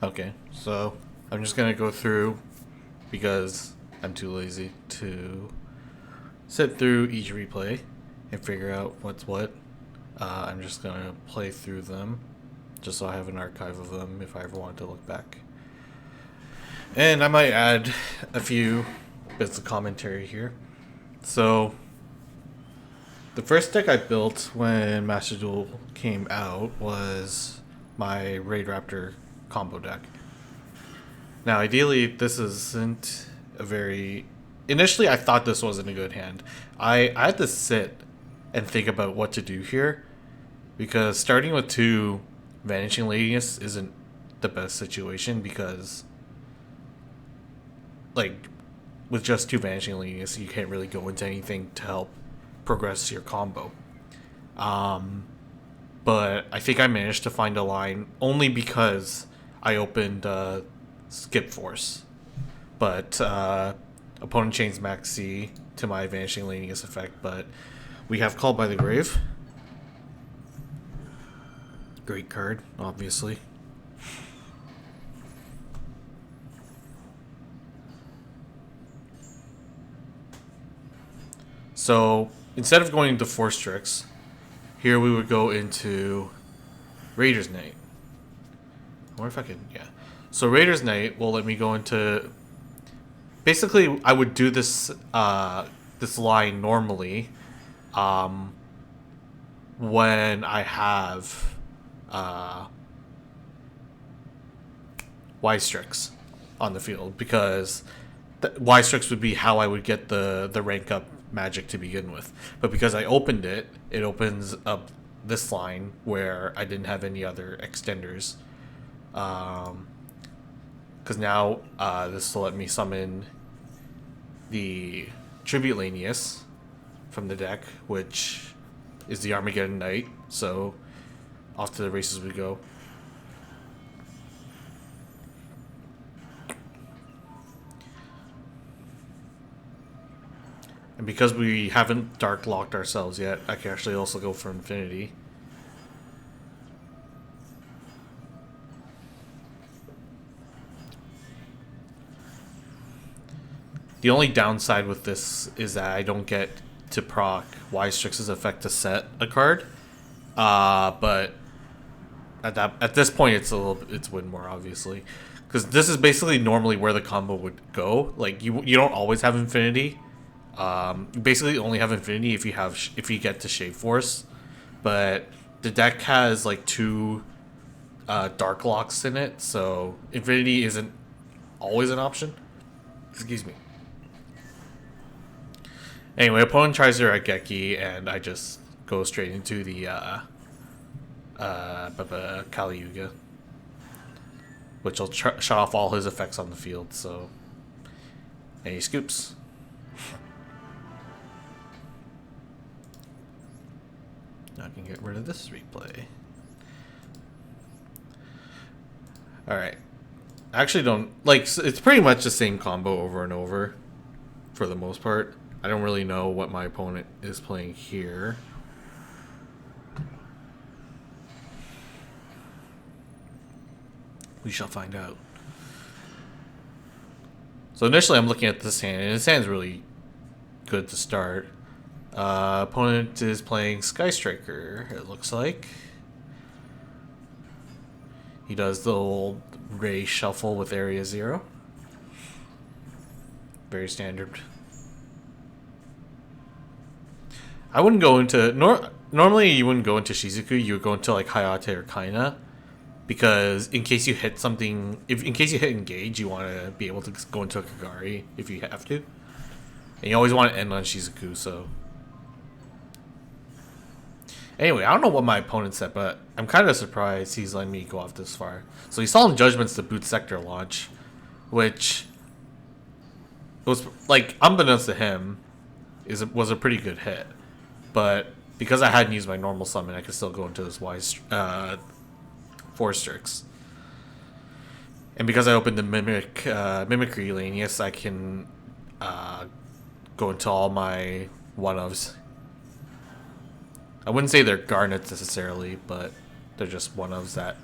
Okay, so I'm just gonna go through because I'm too lazy to sit through each replay and figure out what's what. I'm just gonna play through them just so I have an archive of them if I ever want to look back. And I might add a few bits of commentary here. So, the first deck I built when Master Duel came out was my Raid Raptor combo deck. Now, ideally, this isn't a very. Initially, I thought this wasn't a good hand. I had to sit and think about what to do here because starting with two Vanishing Ladies isn't the best situation because, like, with just two Vanishing Ladies, you can't really go into anything to help progress your combo. Um, but I think I managed to find a line only because I opened Skip Force. But opponent chains Max C to my Vanishing Lanius effect, but we have Called by the Grave. Great card, obviously. So instead of going into Force Tricks, here we would go into Raider's Night. I wonder if I can, yeah. So Raider's Night will let me go into. Basically, I would do this this line normally, when I have Y-Strix on the field because Y-Strix would be how I would get the rank up magic to begin with. But because I opened it, it opens up this line where I didn't have any other extenders. Because now this will let me summon the Tribute Lanius from the deck, which is the Armageddon Knight. So off to the races we go. And because we haven't dark locked ourselves yet, I can actually also go for Infinity. The only downside with this is that I don't get to proc Y-Strix's effect to set a card. But at this point, it's win more obviously, because this is basically normally where the combo would go. Like you don't always have Infinity. You basically only have Infinity if you get to Shade Force, but the deck has like two Dark Locks in it, so Infinity isn't always an option. Excuse me. Anyway, opponent tries to Raigeki, and I just go straight into the Kali Yuga, which will shut off all his effects on the field. So, and he scoops. Now I can get rid of this replay. Alright. I actually don't... Like, it's pretty much the same combo over and over, for the most part. I don't really know what my opponent is playing here. We shall find out. So initially I'm looking at this hand, and this hand's really good to start. Opponent is playing Sky Striker, it looks like. He does the old Ray Shuffle with Area 0. Very standard. I wouldn't go into... Normally you wouldn't go into Shizuku, you would go into like Hayate or Kaina. Because in case you hit something... in case you hit Engage, you want to be able to go into a Kagari if you have to. And you always want to end on Shizuku, so... Anyway, I don't know what my opponent said, but I'm kind of surprised he's letting me go off this far. So he saw in Judgments the Boot Sector launch, which was, like, unbeknownst to him, was a pretty good hit. But because I hadn't used my normal summon, I could still go into this Force Strix. And because I opened the Mimicry Lanius, I can go into all my one-ofs. I wouldn't say they're garnets necessarily, but they're just one-ofs that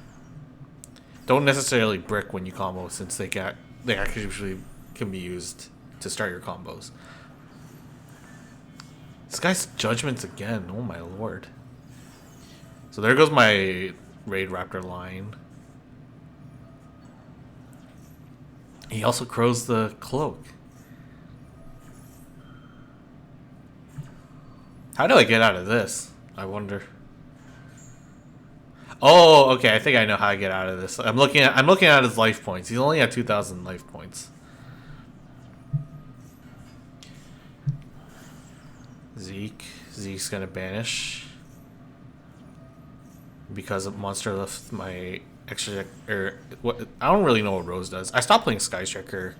don't necessarily brick when you combo, since they actually can be used to start your combos. This guy's judgments again. Oh my lord. So there goes my Raid Raptor line. He also crows the cloak. How do I get out of this? I wonder. Oh, okay. I think I know how I get out of this. I'm looking at his life points. He's only at 2,000 life points. Zeke's gonna banish because monster left my extra. What? I don't really know what Rose does. I stopped playing Sky Striker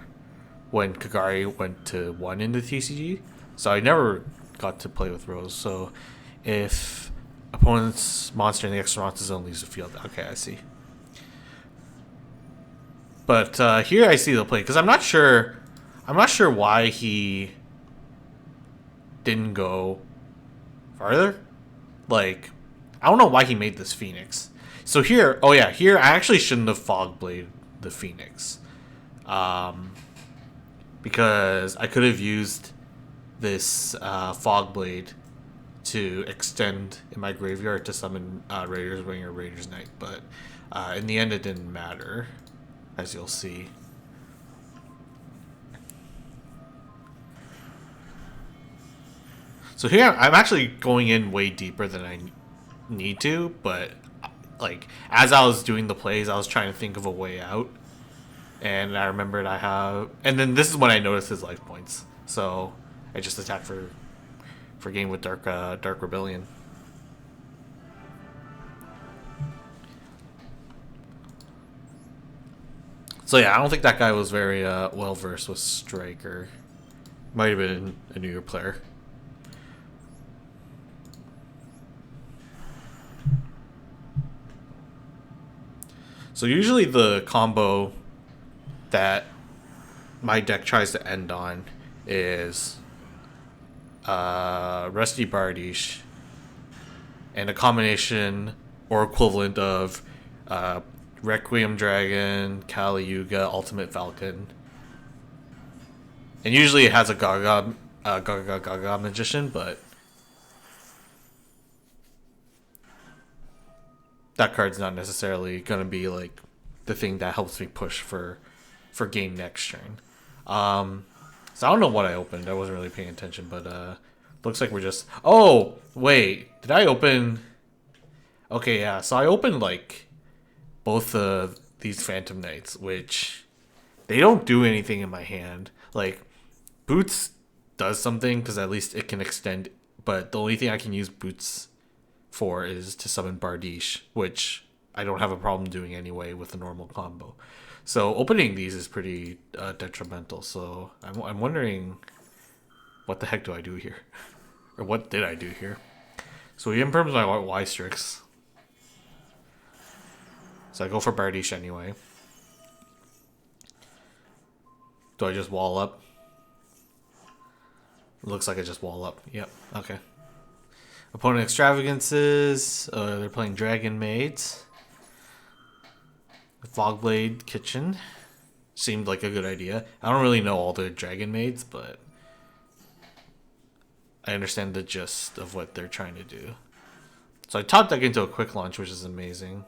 when Kagari went to 1 in the TCG, so I never got to play with Rose. So if opponent's monster in the extra monster zone leaves the field, okay, I see. But here I see the play because I'm not sure why he didn't go farther. Like, I don't know why he made this Phoenix. So here, oh yeah, here I actually shouldn't have Fog Blade the Phoenix, because I could have used this Fog Blade to extend in my graveyard to summon Raiders Wing or Raiders Knight, but in the end it didn't matter, as you'll see. So here I'm actually going in way deeper than I need to, but like as I was doing the plays, I was trying to think of a way out, and I remembered and then this is when I noticed his life points, so I just attacked for game with Dark Rebellion. So yeah, I don't think that guy was very well versed with Striker. Might have been a newer player. So usually the combo that my deck tries to end on is Rusty Bardiche and a combination or equivalent of Requiem Dragon, Kali Yuga, Ultimate Falcon. And usually it has a Gaga Magician, but that card's not necessarily going to be like the thing that helps me push for game next turn. So I don't know what I opened. I wasn't really paying attention, but looks like we're just... Oh, wait. Did I open... Okay, yeah. So I opened like both of these Phantom Knights, which they don't do anything in my hand. Like, Boots does something because at least it can extend, but the only thing I can use Boots for is to summon Bardiche, which I don't have a problem doing anyway with a normal combo. So opening these is pretty detrimental. So I'm wondering, what the heck do I do here? Or what did I do here? So he imperms my Y-Strix. So I go for Bardiche anyway. Do I just wall up? Looks like I just wall up. Yep, okay. Opponent Extravagances. They're playing Dragon Maids. Fogblade Kitchen. Seemed like a good idea. I don't really know all the Dragon Maids, but I understand the gist of what they're trying to do. So I top deck into a quick launch, which is amazing.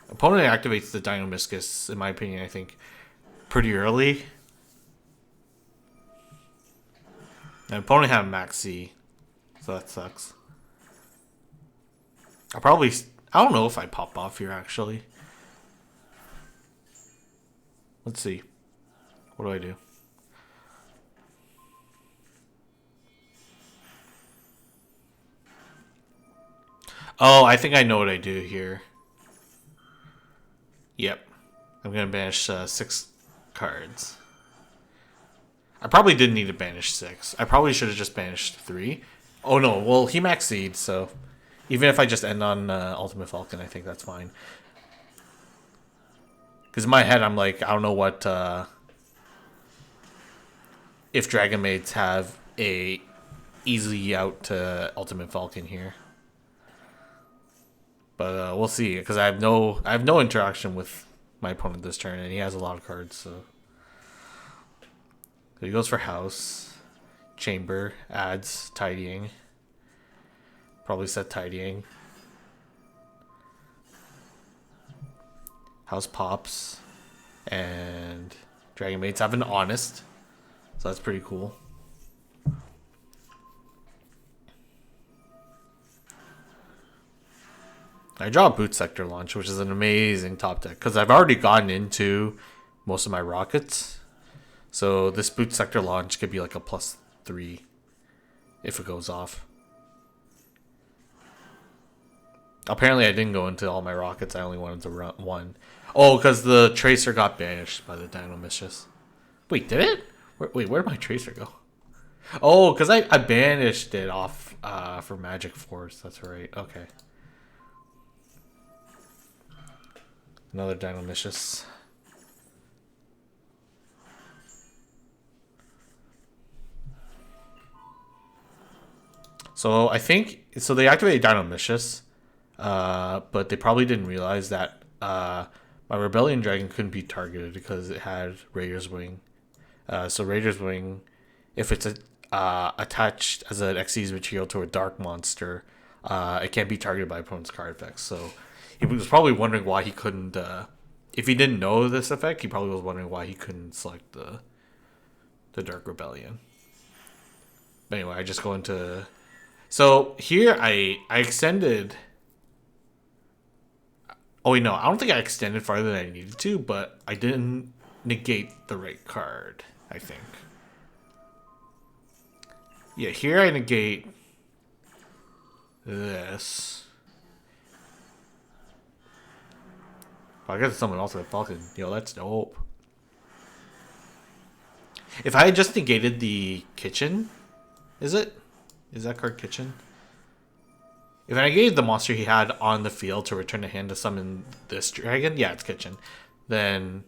Opponent activates the Dynamiscus, in my opinion, I think, pretty early. And opponent had Maxi, so that sucks. I don't know if I pop off here, actually. Let's see. What do I do? Oh, I think I know what I do here. Yep. I'm going to banish 6 cards. I probably didn't need to banish 6. I probably should have just banished 3. Oh no, well, he maxed seed, so even if I just end on Ultimate Falcon, I think that's fine. Because in my head, I'm like, I don't know what... if Dragon Maids have a easy out to Ultimate Falcon here. But we'll see, because I have no interaction with my opponent this turn, and he has a lot of cards, so he goes for house. Chamber adds tidying. Probably set tidying. House pops. And Dragon Maidens have an honest. So that's pretty cool. I draw a Boot Sector Launch, which is an amazing top deck. Because I've already gotten into most of my rockets. So this Boot Sector Launch could be like a +3 if it goes off. Apparently I didn't go into all my rockets. I only wanted to run one. Oh, because the Tracer got banished by the Dino Mistress. Wait, did it? Wait, where did my Tracer go? Oh, because I banished it off for Magic Force. That's right. Okay. Another Dino Mistress. So I think they activated Dino Mistress, but they probably didn't realize that my Rebellion Dragon couldn't be targeted because it had Raider's Wing. So Raider's Wing, if it's attached as an Xyz material to a dark monster, it can't be targeted by opponent's card effects. So he was probably wondering why he couldn't. If he didn't know this effect, he probably was wondering why he couldn't select the Dark Rebellion. But anyway, I just go into. So here I extended. Oh wait, no, I don't think I extended farther than I needed to, but I didn't negate the right card, I think. Yeah, here I negate this. Oh, I guess someone else with Falcon. Yo, that's dope. If I had just negated the kitchen, is that card kitchen? If I negated the monster he had on the field to return to hand to summon this dragon, yeah, it's kitchen. Then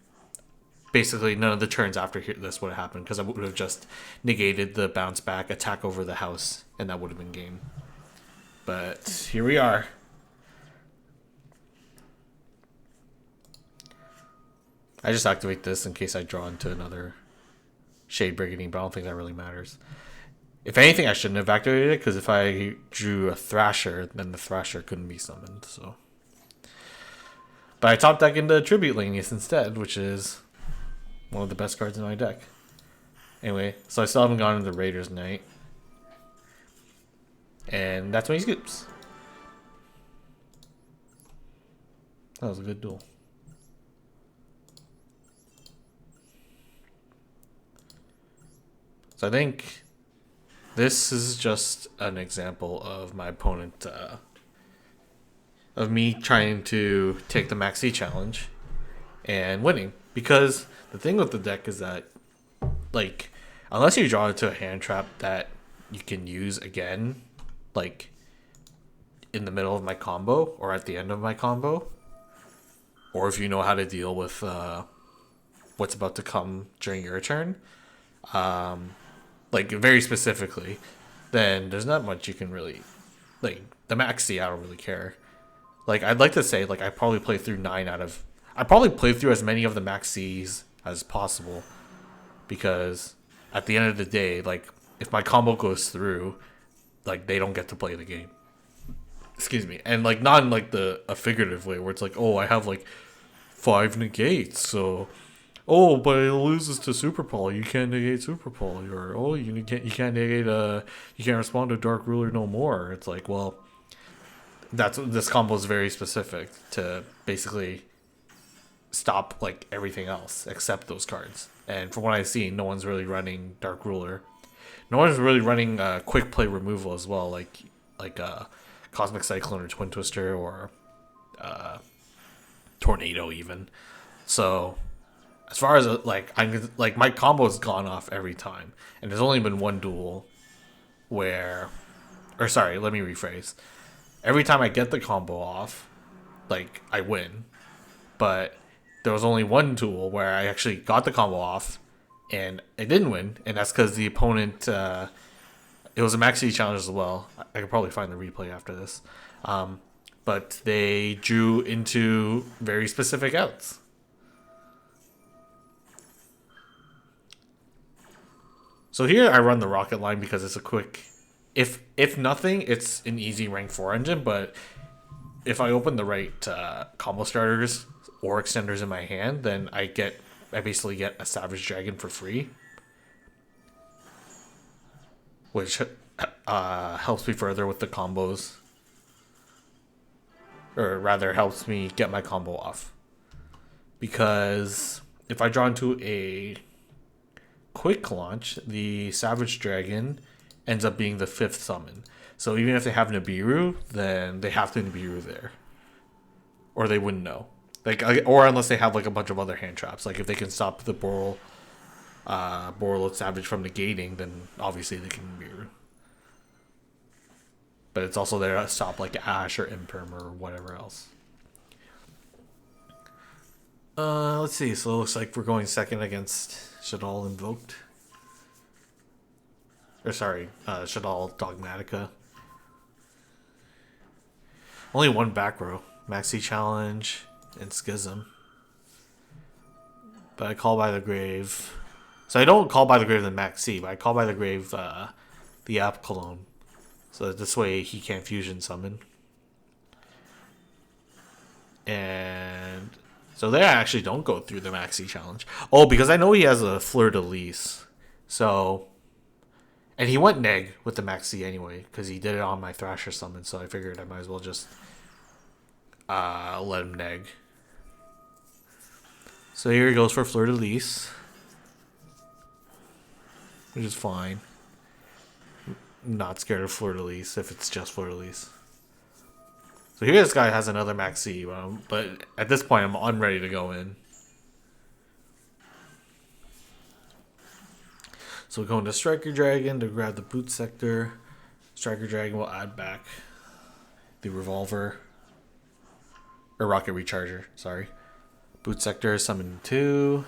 basically none of the turns after this would have happened because I would have just negated the bounce back, attack over the house, and that would have been game. But here we are. I just activate this in case I draw into another Shade Brigandine, but I don't think that really matters. If anything, I shouldn't have activated it, because if I drew a Thrasher, then the Thrasher couldn't be summoned, so. But I top deck into Tribute Lanius instead, which is one of the best cards in my deck. Anyway, so I still haven't gone into Raiders Night. And that's when he scoops. That was a good duel. So I think this is just an example of my opponent, of me trying to take the Maxi challenge and winning. Because the thing with the deck is that, like, unless you draw into a hand trap that you can use again, like, in the middle of my combo or at the end of my combo, or if you know how to deal with what's about to come during your turn, like very specifically, then there's not much you can really, like, the Maxi, I don't really care. Like, I'd like to say, like, I probably play through I probably play through as many of the Maxis as possible, because at the end of the day, like, if my combo goes through, like, they don't get to play the game. Excuse me. And, like, not in, like, a figurative way where it's like, oh, I have, like, 5 negates, so, oh, but it loses to Super Poly. You can't negate Super Poly. Or, oh, you can't negate, you can't respond to Dark Ruler no more. It's like, well, this combo is very specific to basically stop, like, everything else except those cards. And from what I've seen, no one's really running Dark Ruler. No one's really running quick play removal as well, like Cosmic Cyclone or Twin Twister or Tornado even. So as far as like my combo has gone off every time, and there's only been one duel where, or sorry, let me rephrase. Every time I get the combo off, like, I win, but there was only one duel where I actually got the combo off and I didn't win, and that's because the opponent, it was a Maxi challenge as well. I could probably find the replay after this. But they drew into very specific outs. So here I run the rocket line because it's a quick. If nothing, it's an easy rank 4 engine. But if I open the right combo starters or extenders in my hand, then I basically get a Savage Dragon for free, which helps me further with the combos, or rather helps me get my combo off. Because if I draw into a quick launch, the Savage Dragon ends up being the 5th summon. So even if they have Nibiru, then they have to Nibiru there, or they wouldn't know. Like, or unless they have like a bunch of other hand traps. Like if they can stop the Borreload Savage from negating, then obviously they can Nibiru. But it's also there to stop like Ash or Imperm or whatever else. Let's see. So it looks like we're going second against Shadal Invoked. Or sorry, Shadal Dogmatica. Only one back row. Maxi Challenge and Schism. But I call by the grave. So I don't call by the grave the Maxi, but I call by the grave the App Cologne. So that this way he can't fusion summon. And so there I actually don't go through the Maxi Challenge. Oh, because I know he has a Fleur de Lis. So, and he went neg with the Maxi anyway, because he did it on my Thrasher summon, so I figured I might as well just let him neg. So here he goes for Fleur de Lis, which is fine. Not scared of Fleur de Lis if it's just Fleur de Lis. So here this guy has another Maxi, but at this point I'm ready to go in. So we're going to Striker Dragon to grab the boot sector. Striker Dragon will add back the revolver. Or Rocket Recharger, sorry. Boot sector summon 2.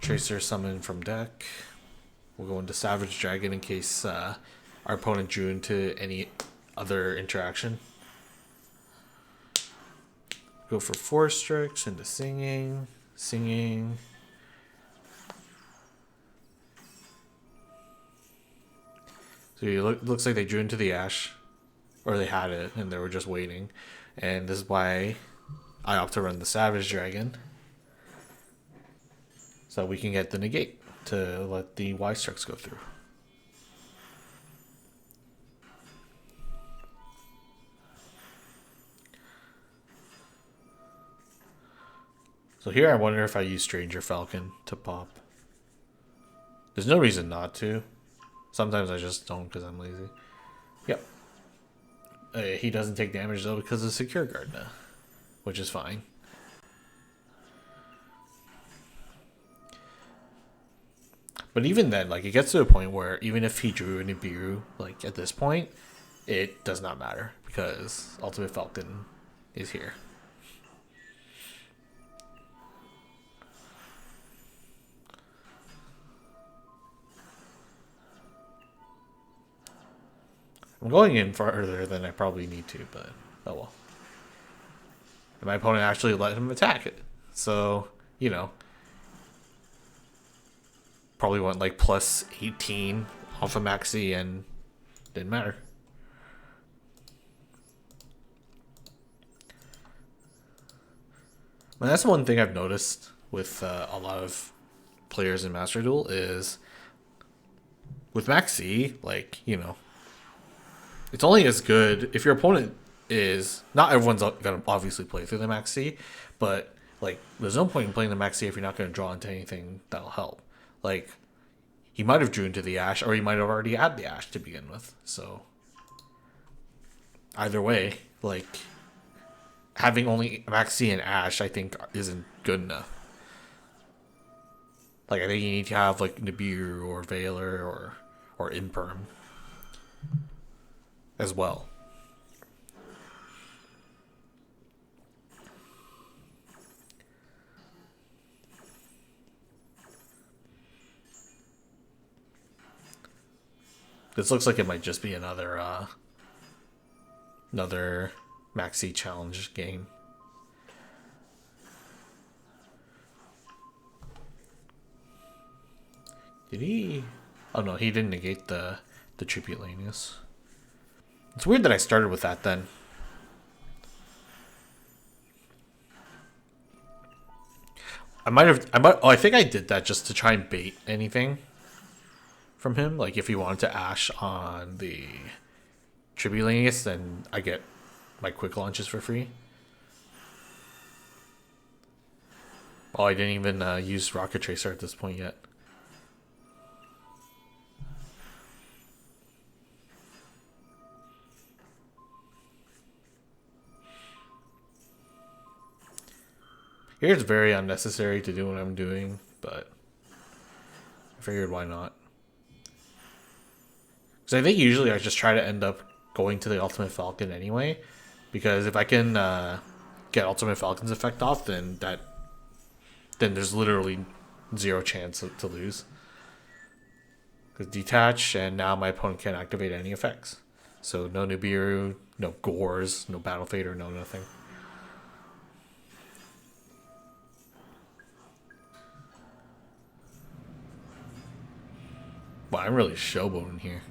Tracer summon from deck. We'll go into Savage Dragon in case our opponent drew into any other interaction. Go for 4 strikes into Singing. Singing. So it looks like they drew into the Ash. Or they had it and they were just waiting. And this is why I opt to run the Savage Dragon. So we can get the negate to let the Y strikes go through. So here I wonder if I use Stranger Falcon to pop. There's no reason not to. Sometimes I just don't because I'm lazy. Yep. He doesn't take damage though because of Secure Guard now, which is fine. But even then, like, it gets to a point where even if he drew a Nibiru, like, at this point, it does not matter because Ultimate Falcon is here. I'm going in farther than I probably need to, but oh well. And my opponent actually let him attack it. So, you know, probably went like plus 18 off of Maxi and didn't matter. And that's one thing I've noticed with a lot of players in Master Duel is with Maxi, like, you know, it's only as good if your opponent is not everyone's gonna obviously play through the Maxi, but like there's no point in playing the Maxi if you're not gonna draw into anything that'll help. Like he might have drew into the Ash, or he might have already had the Ash to begin with. So either way, like having only Maxi and Ash, I think isn't good enough. Like I think you need to have like Nibiru or Veiler or Imperm as well. This looks like it might just be another Maxi challenge game. Did he? Oh no, he didn't negate the Tribulanius. It's weird that I started with that then. I think I did that just to try and bait anything from him. Like if he wanted to Ash on the Tribulanius, then I get my quick launches for free. Oh, I didn't even use Rocket Tracer at this point yet. Here it's very unnecessary to do what I'm doing, but I figured why not. Because I think usually I just try to end up going to the Ultimate Falcon anyway. Because if I can get Ultimate Falcon's effect off, then there's literally zero chance to lose. Because detach, and now my opponent can't activate any effects. So no Nibiru, no Gores, no Battle Fader, no nothing. Wow, I'm really showboating here.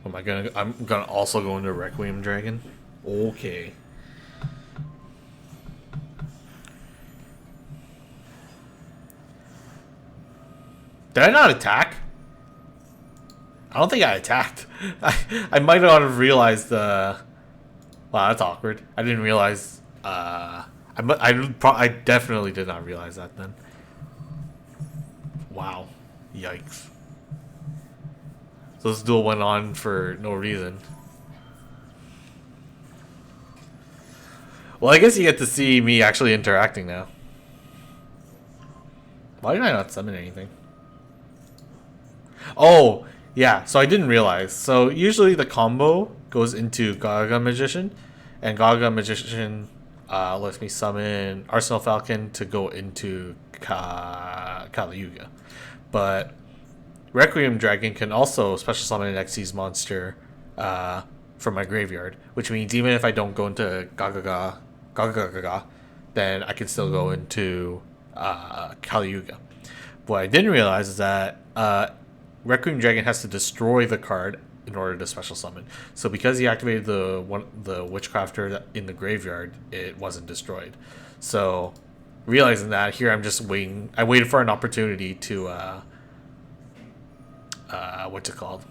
Am I gonna? I'm gonna also go into Requiem Dragon. Okay. Did I not attack? I don't think I attacked. I might not have realized the. Wow, that's awkward. I didn't realize. I definitely did not realize that then. Wow. Yikes. So this duel went on for no reason. Well, I guess you get to see me actually interacting now. Why did I not summon anything? Oh, yeah. So I didn't realize. So usually the combo goes into Gaga Magician, and Gaga Magician lets me summon Arsenal Falcon to go into Kali Yuga. But Requiem Dragon can also special summon an Xyz monster from my graveyard, which means even if I don't go into Gaga, then I can still go into Kali Yuga. What I didn't realize is that Requiem Dragon has to destroy the card in order to special summon. So because he activated the Witchcrafter in the graveyard, it wasn't destroyed. So realizing that, here I'm just waiting. I waited for an opportunity to what's it called?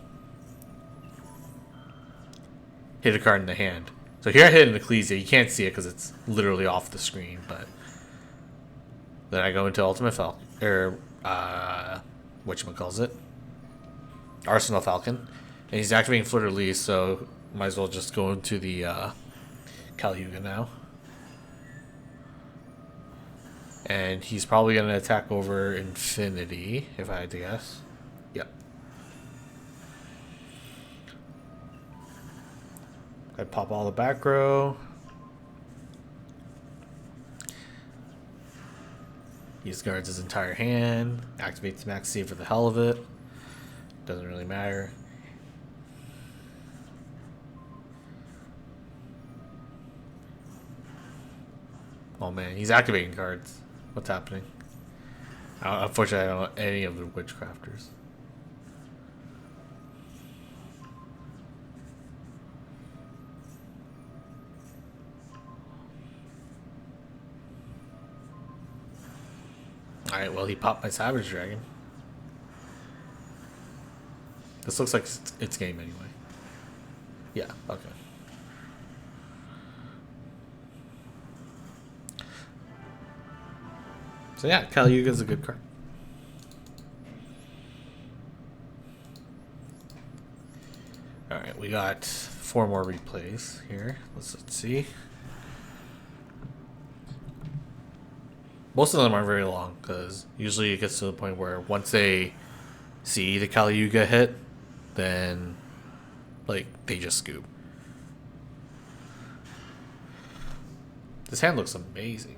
Hit a card in the hand. So here I hit an Ecclesia. You can't see it because it's literally off the screen, but then I go into Ultimate Falcon, or whatchamacallit? Arsenal Falcon. And he's activating Flitter Lee, so might as well just go into the Kali Yuga now. And he's probably going to attack over Infinity, if I had to guess. Yep. I pop all the back row. He discards his entire hand. Activates Max C for the hell of it. Doesn't really matter. Oh man, he's activating cards. What's happening? Unfortunately, I don't know any of the Witchcrafters. Alright, well, he popped my Savage Dragon. This looks like it's game anyway. Yeah, okay. So yeah, Kali Yuga is a good card. Alright, we got 4 more replays here. Let's see. Most of them aren't very long, because usually it gets to the point where once they see the Kali Yuga hit, then like they just scoop. This hand looks amazing.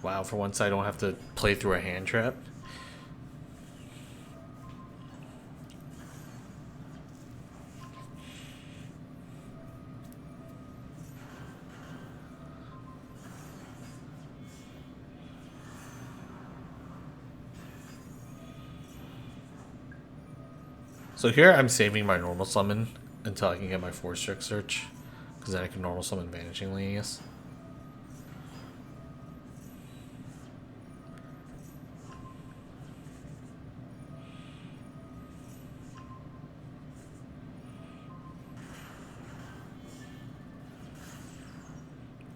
Wow, for once I don't have to play through a hand trap. So here I'm saving my normal summon until I can get my 4-Strike search. Because then I can normal summon Vanishing Lanius.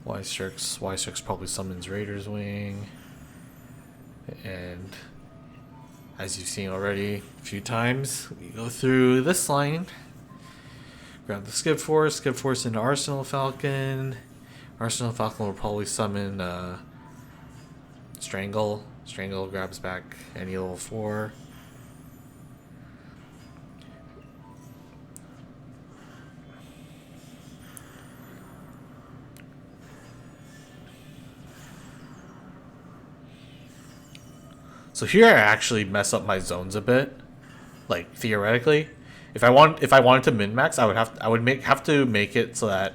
Y-Strix probably summons Raider's Wing. And as you've seen already a few times, we go through this line. Grab the Skip Force into Arsenal Falcon. Arsenal Falcon will probably summon Strangle. Strangle grabs back any level 4. So here I actually mess up my zones a bit. Like theoretically, if I wanted to min max, I would have to make it so that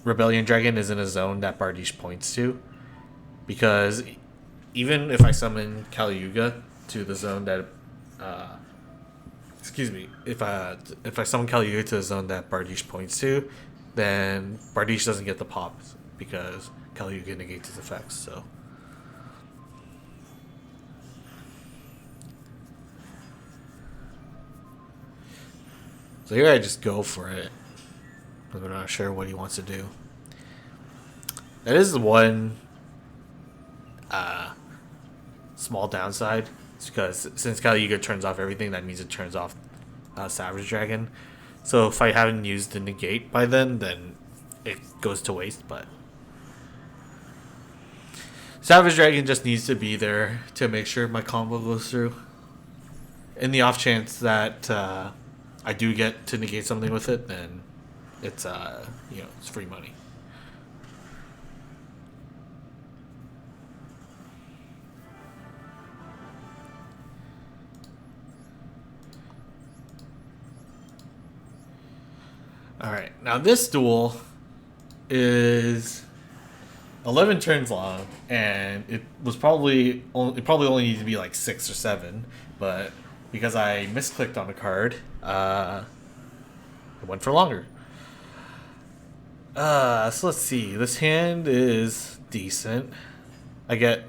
Rebellion Dragon is in a zone that Bardiche points to, because even if I summon Kali Yuga to the zone that if I summon Kali Yuga to the zone that Bardiche points to, then Bardiche doesn't get the pop because Kali Yuga negates its effects. So here I just go for it. I'm not sure what he wants to do. That is the one small downside. It's because since Kali Yuga turns off everything, that means it turns off Savage Dragon. So if I haven't used the negate by then it goes to waste. But Savage Dragon just needs to be there to make sure my combo goes through. In the off chance that I do get to negate something with it, then it's it's free money. All right, now this duel is 11 turns long, and it probably only needed to be like 6 or 7, but because I misclicked on a card, it went for longer. So let's see. This hand is decent. I get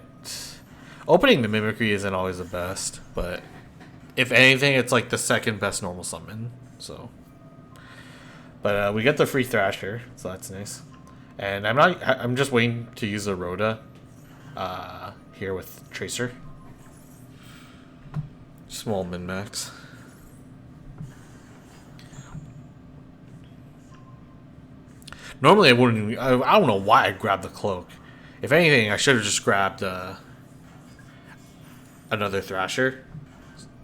opening the Mimicry isn't always the best, but if anything, it's like the second best normal summon. So, but we get the free Thrasher, so that's nice. And I'm just waiting to use a Rhoda here with Tracer. Small min max. Normally I wouldn't. I don't know why I grabbed the cloak. If anything, I should have just grabbed another Thrasher,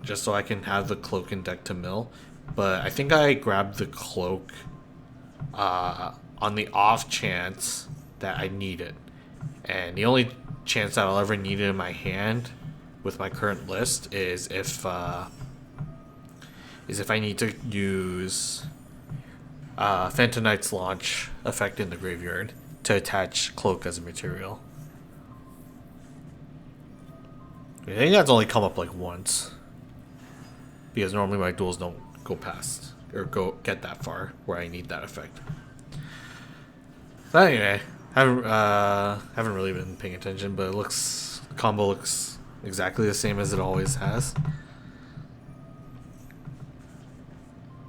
just so I can have the cloak in deck to mill. But I think I grabbed the cloak on the off chance that I need it, and the only chance that I'll ever need it in my hand with my current list is if I need to use Phantom Knight's launch effect in the graveyard to attach cloak as a material. I think that's only come up like once, because normally my duels don't go past or get that far where I need that effect. But anyway, haven't really been paying attention, but the combo looks exactly the same as it always has.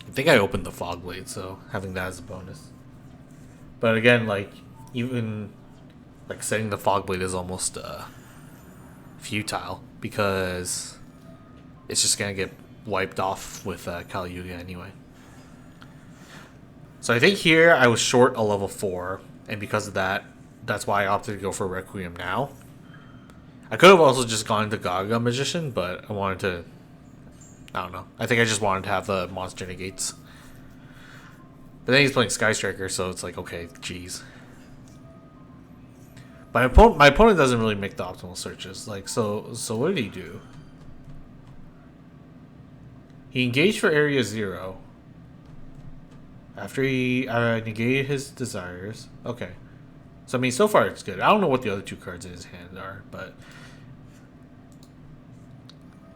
I think I opened the Fog Blade, so having that as a bonus. But again, even setting the Fog Blade is almost futile, because it's just gonna get wiped off with Kali Yuga anyway. So I think here I was short a level 4, and because of that, that's why I opted to go for Requiem now. I could have also just gone to Gaga Magician, but I wanted to... I don't know. I think I just wanted to have the monster negates. But then he's playing Sky Striker, so it's like, okay, geez. But my opponent doesn't really make the optimal searches. So what did he do? He engaged for Area 0. After he negated his desires. Okay. So, I mean, so far it's good. I don't know what the other two cards in his hand are, but...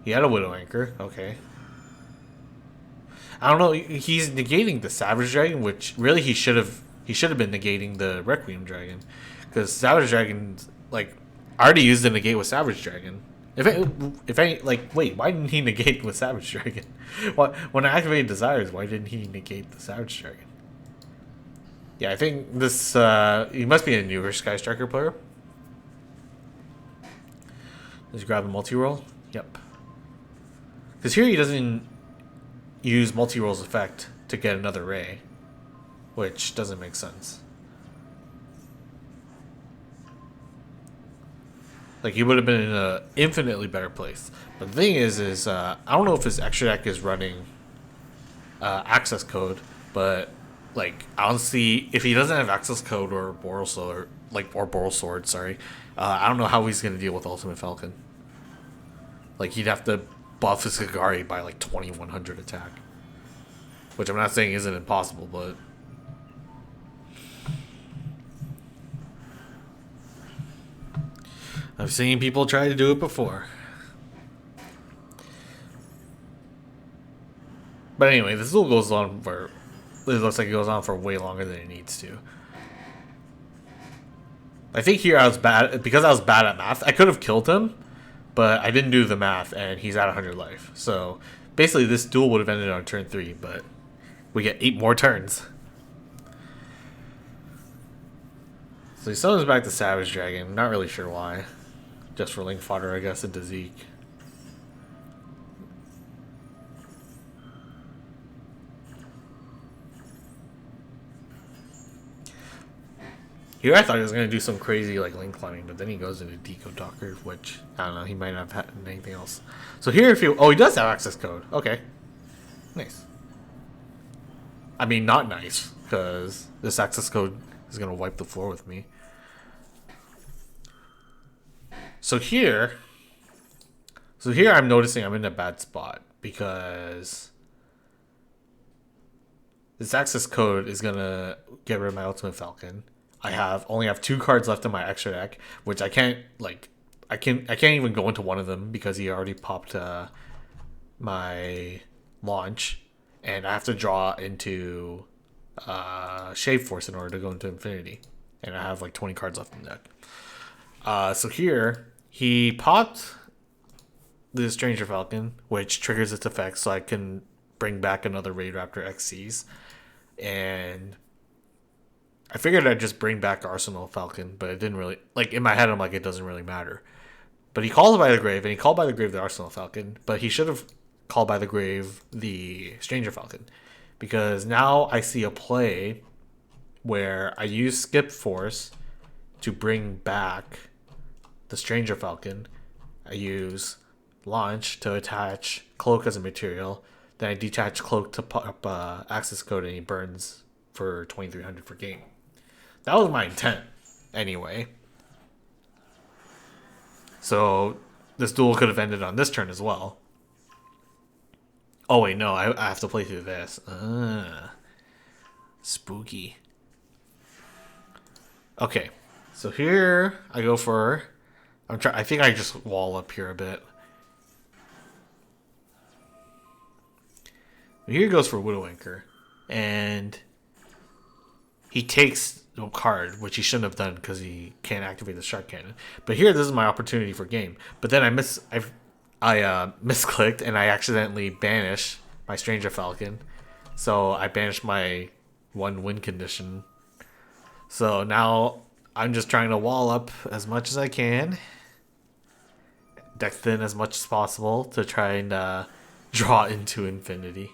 He had a Widow Anchor. Okay. I don't know. He's negating the Savage Dragon, which really he should have been negating the Requiem Dragon, because Savage Dragon, like, I already used the negate with Savage Dragon. If any, like, wait, why didn't he negate with Savage Dragon? Why, when I activated Desires, why didn't he negate the Savage Dragon? Yeah, I think this he must be a newer Sky Striker player. Let's grab a multi-roll. Yep. Because here he doesn't use multi-roll's effect to get another ray, which doesn't make sense. Like, he would have been in an infinitely better place. But the thing is I don't know if his extra deck is running access code, but like, honestly, if he doesn't have access code or Boral Sword, or Boral Sword, sorry, I don't know how he's gonna deal with Ultimate Falcon. Like, he'd have to buff his Kagari by like 2100 attack, which I'm not saying isn't impossible, but I've seen people try to do it before. But anyway, this duel goes on for, it looks like it goes on for way longer than it needs to. I think here I was bad, because I was bad at math. I could have killed him, but I didn't do the math, and he's at 100 life. So basically, this duel would have ended on turn 3, but we get 8 more turns. So he summons back the Savage Dragon. Not really sure why. Just for link fodder, I guess, into Zeke. Here I thought he was going to do some crazy like link climbing, but then he goes into Decode Talker, which, I don't know, he might not have had anything else. So here if you, oh, he does have access code. Okay. Nice. I mean, not nice, because this access code is going to wipe the floor with me. So here I'm noticing I'm in a bad spot, because this access code is going to get rid of my Ultimate Falcon. I only have 2 cards left in my extra deck, which I can't even go into one of them because he already popped my launch, and I have to draw into Shave Force in order to go into Infinity, and I have like 20 cards left in the deck. So here he popped the Stranger Falcon, which triggers its effect, so I can bring back another Raid Raptor XCs, and I figured I'd just bring back Arsenal Falcon, but it didn't really, like, in my head I'm like, it doesn't really matter. But he called by the grave, and he called by the grave the Arsenal Falcon, but he should have called by the grave the Stranger Falcon, because now I see a play where I use Skip Force to bring back the Stranger Falcon. I use Launch to attach Cloak as a material, then I detach Cloak to pop access code, and he burns for 2300 for game. That was my intent, anyway. So this duel could have ended on this turn as well. Oh wait, no, I have to play through this. Spooky. Okay, so here I go for. I think I just wall up here a bit. Here goes for Widow Anchor, and he takes no card, which he shouldn't have done because he can't activate the Shark Cannon. But here, this is my opportunity for game. But then I misclicked, and I accidentally banished my Stranger Falcon. So I banished my 1 win condition. So now I'm just trying to wall up as much as I can, deck thin as much as possible to try and draw into Infinity.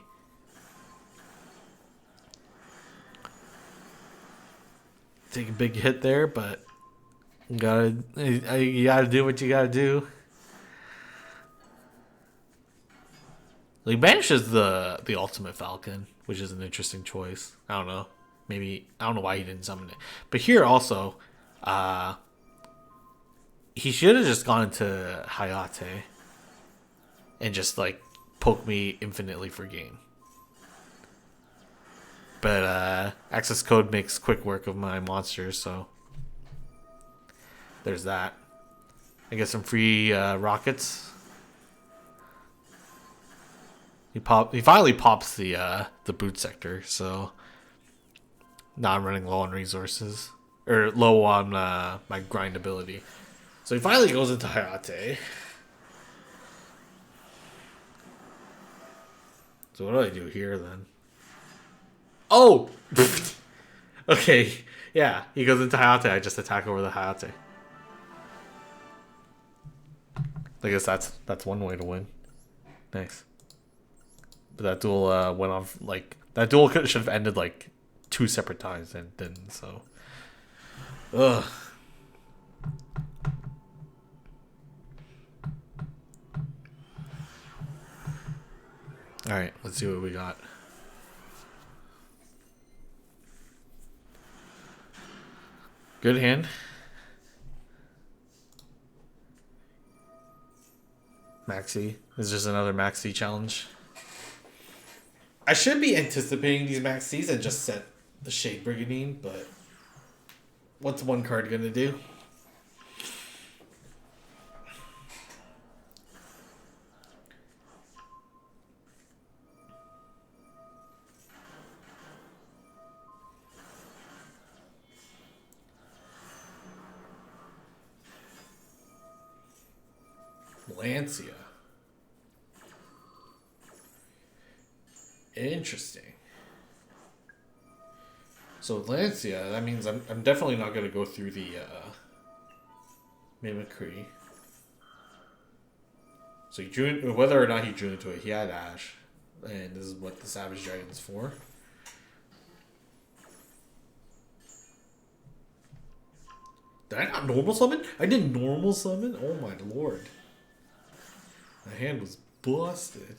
Take a big hit there, but you gotta do what you gotta do. He banishes the Ultimate Falcon, which is an interesting choice. I don't know. Maybe I don't know why he didn't summon it. But here also, he should have just gone into Hayate and just like poke me infinitely for game. But access code makes quick work of my monsters, so there's that. I get some free rockets. He finally pops the boot sector, so now I'm running low on resources. Or low on my grind ability. So he finally goes into Hayate. So what do I do here then? Oh! Okay, yeah, he goes into Hayate. I just attack over the Hayate. I guess that's one way to win. Nice. But that duel went off like that duel should have ended like 2 separate times and didn't. So, ugh. All right, let's see what we got. Good hand. Maxi. This is just another Maxi challenge. I should be anticipating these Maxis and just set the Shade Brigandine, but what's one card gonna do? Lancia. Interesting. So Lancia, that means I'm definitely not gonna go through the mimicry. So he drew, whether or not he drew into it, he had Ash, and this is what the Savage Dragon's for. Did I not normal summon? I did normal summon? Oh my lord. My hand was busted.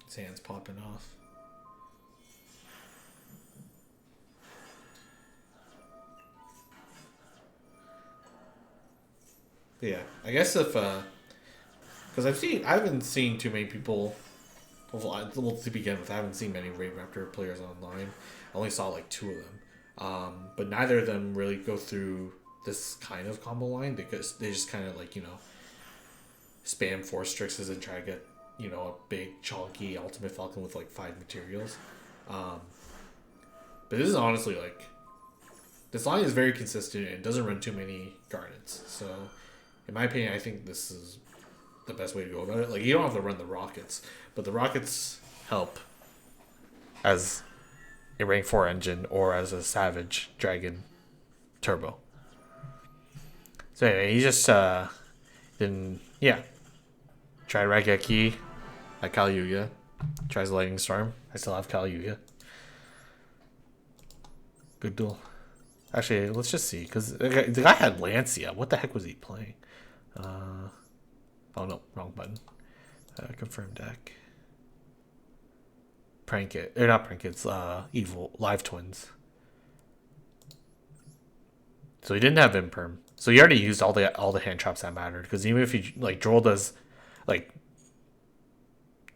His hand's popping off. But yeah, I guess if because I haven't seen too many people. Well, to begin with, I haven't seen many Raid Raptor players online. I only saw like 2 of them, but neither of them really go through this kind of combo line because they just kind of like spam 4 Strixes and try to get a big chunky Ultimate Falcon with like 5 materials. But this is honestly like this line is very consistent and doesn't run too many Garnets. So, in my opinion, I think this is the best way to go about it. Like, you don't have to run the rockets, but the rockets help as a rank 4 engine or as a Savage Dragon Turbo. So anyway, he just try Raigeki at Kalyuga. Tries Lightning Storm. I still have Kalyuga. Good duel. Actually, let's just see, because the guy had Lancia. What the heck was he playing? Oh no, wrong button. Confirm deck. Prank it. They're not prank it's evil live twins. So he didn't have imperm. So he already used all the hand traps that mattered. Because even if he like Droll does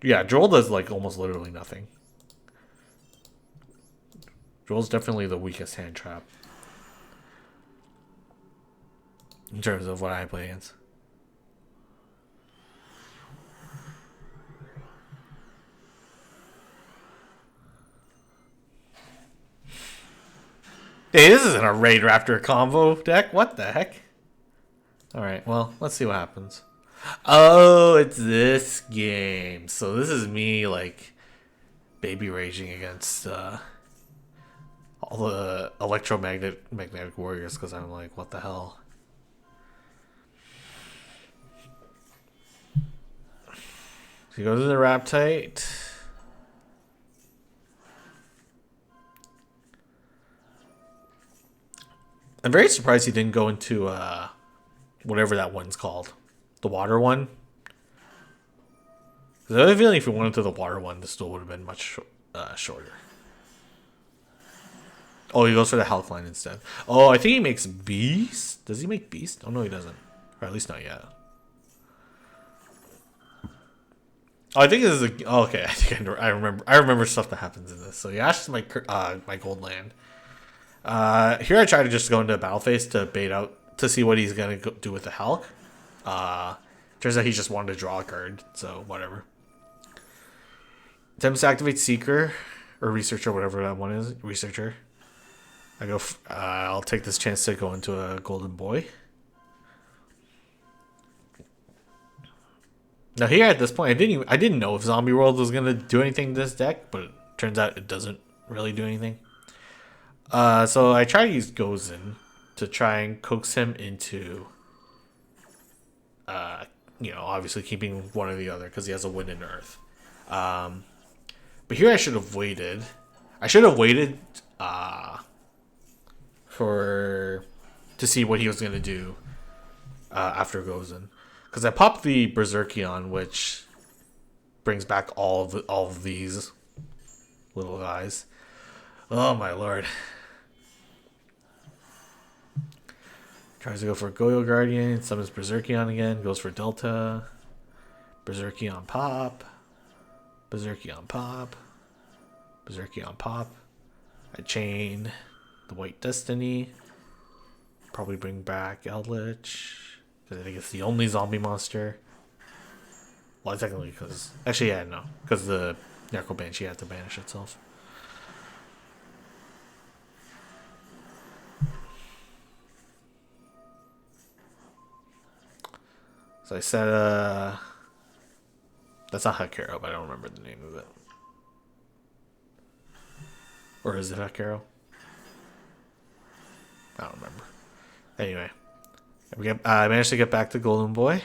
Droll does like almost literally nothing. Droll's definitely the weakest hand trap in terms of what I play against. Hey, this isn't a Raid Raptor combo deck. What the heck? Alright, well, let's see what happens. Oh, it's this game. So this is me, like, baby raging against all the magnetic warriors because I'm like, what the hell? So he goes into Raptite. I'm very surprised he didn't go into whatever that one's called. The water one. Because I have a feeling if he went into the water one, this duel would have been much shorter. Oh, he goes for the health line instead. Oh, I think he makes Beast. Does he make Beast? Oh, no, he doesn't. Or at least not yet. Oh, I think this is a... Oh, okay, I think I remember stuff that happens in this. So he ashes my gold land. Here I try to just go into battle phase to bait out to see what he's gonna do with the Hulk. Uh, Turns out he just wanted to draw a card, so whatever. Attempts to activate Seeker or Researcher, whatever that one is. Researcher. I'll take this chance to go into a Golden Boy. Now here at this point, I didn't know if Zombie World was gonna do anything to this deck, but it turns out it doesn't really do anything. So I try to use Gozen to try and coax him into, obviously keeping one or the other because he has a Wind and Earth. But here I should have waited. I should have waited to see what he was gonna do after Gozen, because I popped the Berserkion, which brings back all of these little guys. Oh my lord! Tries to go for Goyo Guardian, summons Berserkion again, goes for Delta. Berserkion pop. Berserkion pop. Berserkion pop. I chain the White Destiny. Probably bring back Eldritch, because I think it's the only zombie monster. Well, technically, because... Actually, yeah, no. Because the Necro Banshee had to banish itself. So I said, that's not Hakero, but I don't remember the name of it. Or is it Hakero? I don't remember. Anyway. I managed to get back to Golden Boy.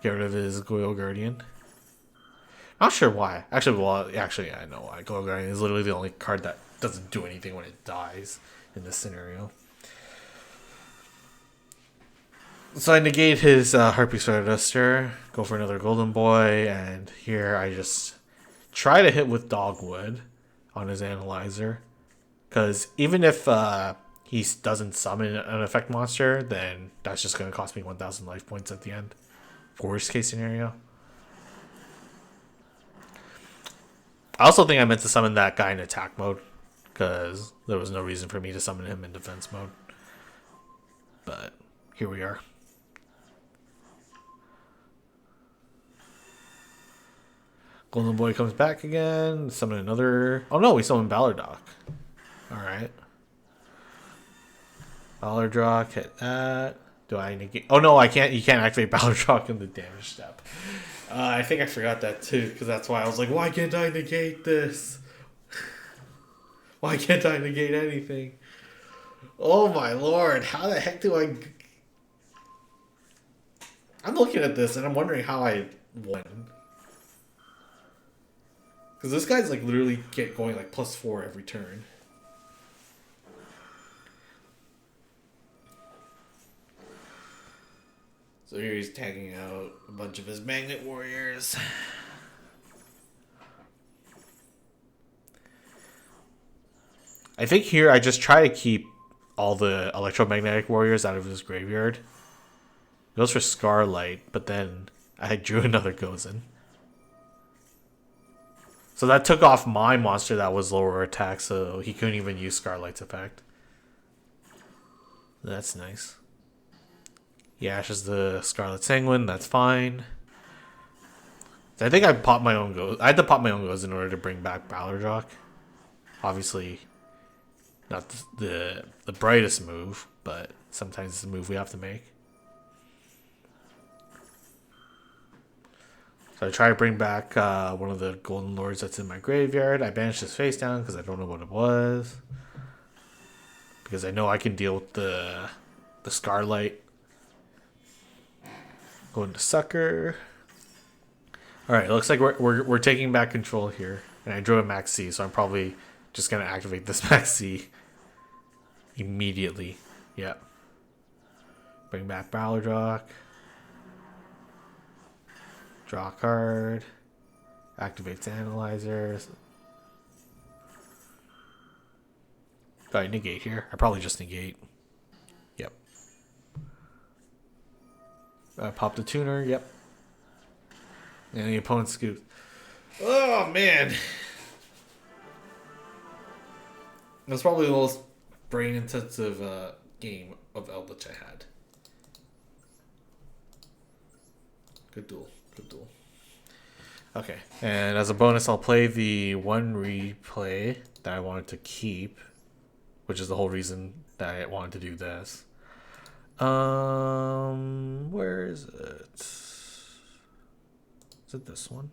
Get rid of his Goyo Guardian. Not sure why. Actually, yeah, I know why. Goyo Guardian is literally the only card that doesn't do anything when it dies in this scenario. So I negate his Harpy Starduster, go for another Golden Boy, and here I just try to hit with Dogwood on his Analyzer. Because even if he doesn't summon an effect monster, then that's just going to cost me 1,000 life points at the end. Worst case scenario. I also think I meant to summon that guy in attack mode, because there was no reason for me to summon him in defense mode. But here we are. Golden Boy comes back again. Summon another... Oh no, we summoned Balordock. Alright. Balordock, hit that. Do I negate... Oh no, I can't. You can't activate Balordock in the damage step. I think I forgot that too, because that's why I was like, why can't I negate this? Why can't I negate anything? Oh my lord, how the heck do I... I'm looking at this and I'm wondering how I won. Because this guy's like literally going like +4 every turn. So here he's tagging out a bunch of his Magnet Warriors. I think here I just try to keep all the Electromagnetic Warriors out of his graveyard. He goes for Scarlight, but then I drew another Gozen. So that took off my monster that was lower attack, so he couldn't even use Scarlight's effect. That's nice. He ashes the Scarlet Sanguine, that's fine. I think I popped my own Gozen. I had to pop my own Gozen in order to bring back Balordock. Obviously, not the brightest move, but sometimes it's a move we have to make. So I try to bring back one of the Golden Lords that's in my graveyard. I banished his face down because I don't know what it was. Because I know I can deal with the Scarlight. Go into Sucker. Alright, it looks like we're taking back control here. And I drew a Max C, so I'm probably just going to activate this Max C immediately. Yep. Bring back Balordock. Draw a card. Activates Analyzers. Do I negate here? I probably just negate. Yep. Pop the tuner. Yep. And the opponent scoops. Oh, man. That's probably the most brain intensive game of Eldritch I had. Good duel. Good duel. Okay, and as a bonus, I'll play the one replay that I wanted to keep, which is the whole reason that I wanted to do this. Where is it? Is it this one?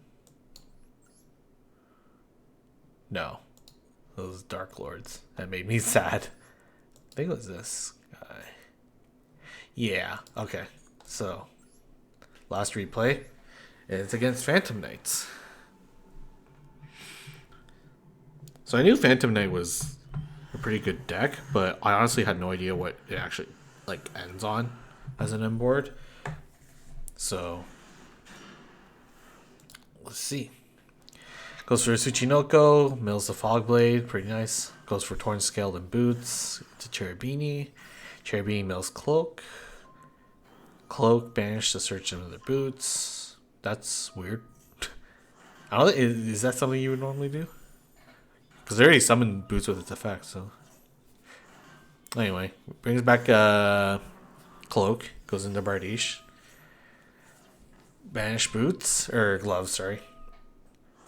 No, those Dark Lords. That made me sad. I think it was this guy. Yeah. Okay. So, last replay. It's against Phantom Knights. So I knew Phantom Knight was a pretty good deck, but I honestly had no idea what it actually like ends on as an end board. So let's see. Goes for Tsuchinoko, mills the Fogblade, pretty nice. Goes for Torn Scaled and Boots to Cherubini. Cherubini mills Cloak. Cloak banished to search into their boots. That's weird. I don't. Is that something you would normally do? Because they already summoned Boots with its effect. So anyway, brings back Cloak. Goes into Bardiche. Banish Boots or Gloves. Sorry.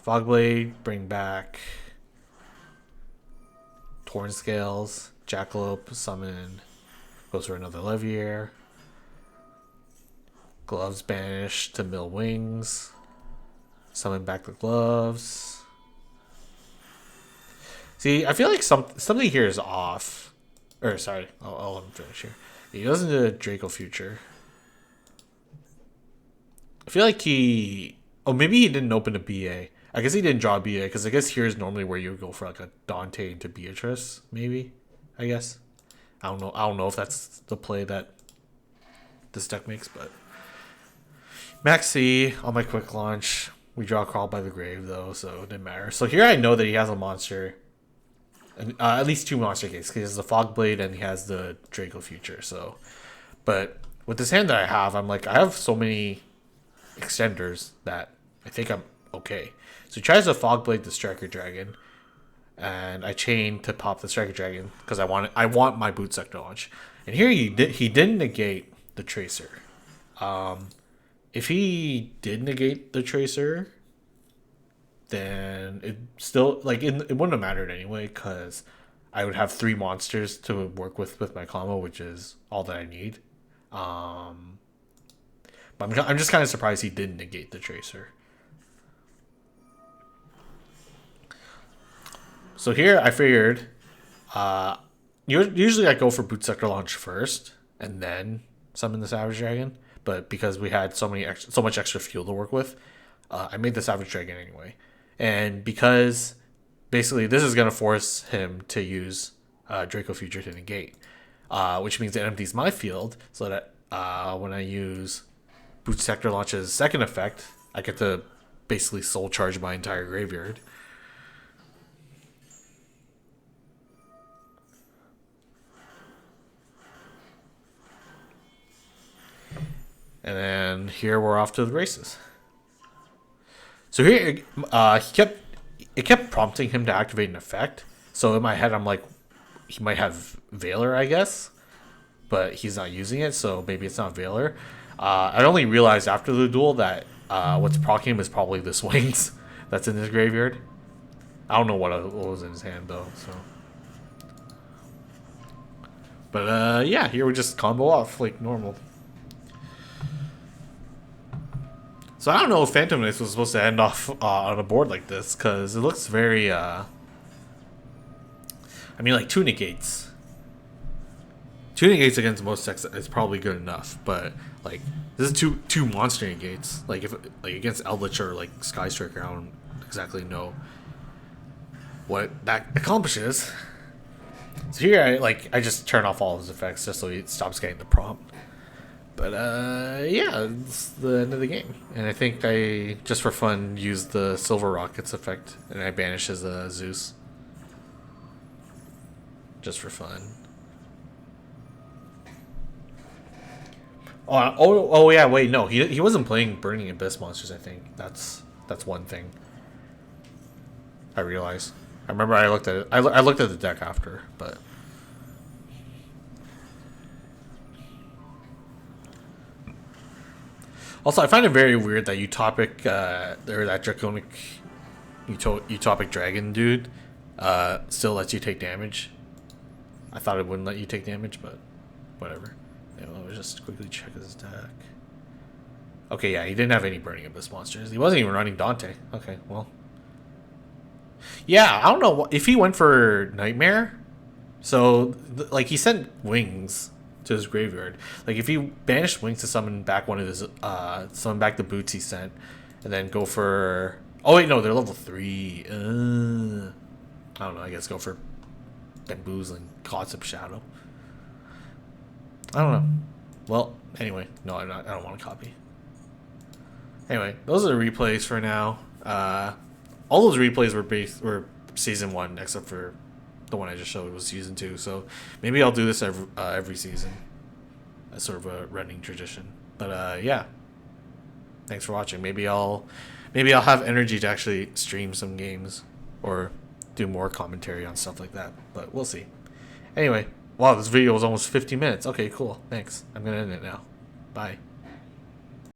Fogblade. Bring back Torn Scales. Jackalope. Summon. Goes for another Levier. Gloves banished to mill wings. Summon back the gloves. See, I feel like something here is off. Or sorry, I'll let him finish here. He goes into Draco Future. I feel like he. Oh, maybe he didn't open a BA. I guess he didn't draw a BA because I guess here's normally where you would go for like a Dante into Beatrice. Maybe. I guess. I don't know. I don't know if that's the play that this deck makes, but. Max C on my quick launch. We draw Crawl by the Grave though, so it didn't matter. So here I know that he has a monster. At least two monster gates. He has the Fogblade and he has the Draco Future. So, but with this hand that I have, I'm like, I have so many extenders that I think I'm okay. So he tries the Fogblade, the Striker Dragon, and I chain to pop the Striker Dragon because I want my Boot Sector launch. And here he didn't negate the Tracer. If he did negate the Tracer, then it still it wouldn't have mattered anyway because I would have three monsters to work with my combo, which is all that I need. But I'm just kind of surprised he didn't negate the Tracer. So here I figured, usually I go for Boot Sector launch first and then summon the Savage Dragon. But because we had so much extra fuel to work with, I made the Savage Dragon anyway. And because basically this is going to force him to use Draco Future to negate, which means it empties my field so that when I use Boot Sector Launch's second effect, I get to basically soul charge my entire graveyard. And then here we're off to the races. So here, it kept prompting him to activate an effect. So in my head, I'm like, he might have Veiler, I guess, but he's not using it, so maybe it's not Veiler. I only realized after the duel that what's proccing him is probably the swings that's in his graveyard. I don't know what was in his hand though. So, but yeah, here we just combo off like normal. So I don't know if Phantom Knights was supposed to end off on a board like this because it looks very. I mean, like two negates. Two negates against most decks is probably good enough, but like this is two monster negates. Like if against Eldritch or like Sky Striker, I don't exactly know what that accomplishes. So here I just turn off all his effects just so he stops getting the prompt. But yeah, it's the end of the game, and I think I just for fun used the Silver Rockets effect, and I banish his Zeus just for fun. Oh yeah, wait, no, he wasn't playing Burning Abyss monsters. I think that's one thing I realized. I remember I looked at it. I looked at the deck after, but Also, I find it very weird that utopic, or that draconic utopic dragon dude, still lets you take damage. I thought it wouldn't let you take damage, but whatever. Yeah, let me just quickly check his deck. Okay, yeah, he didn't have any burning abyss monsters. He wasn't even running Dante. Okay, well. Yeah, I don't know if he went for Nightmare. So, like, he sent Wings to his graveyard. Like, if he banished Wings to summon back one of his, summon back the boots he sent, and then go for. Oh wait, no, they're level 3. I don't know. I guess go for Bamboozling Concept Shadow. I don't know. Well, anyway, no, I'm not. I don't want to copy. Anyway, those are the replays for now. All those replays were season 1, except for the one I just showed was season 2. So maybe I'll do this every season, as sort of a running tradition. But yeah, thanks for watching. Maybe I'll have energy to actually stream some games or do more commentary on stuff like that. But we'll see. Anyway, wow, this video was almost 50 minutes. Okay, cool. Thanks. I'm gonna end it now. Bye.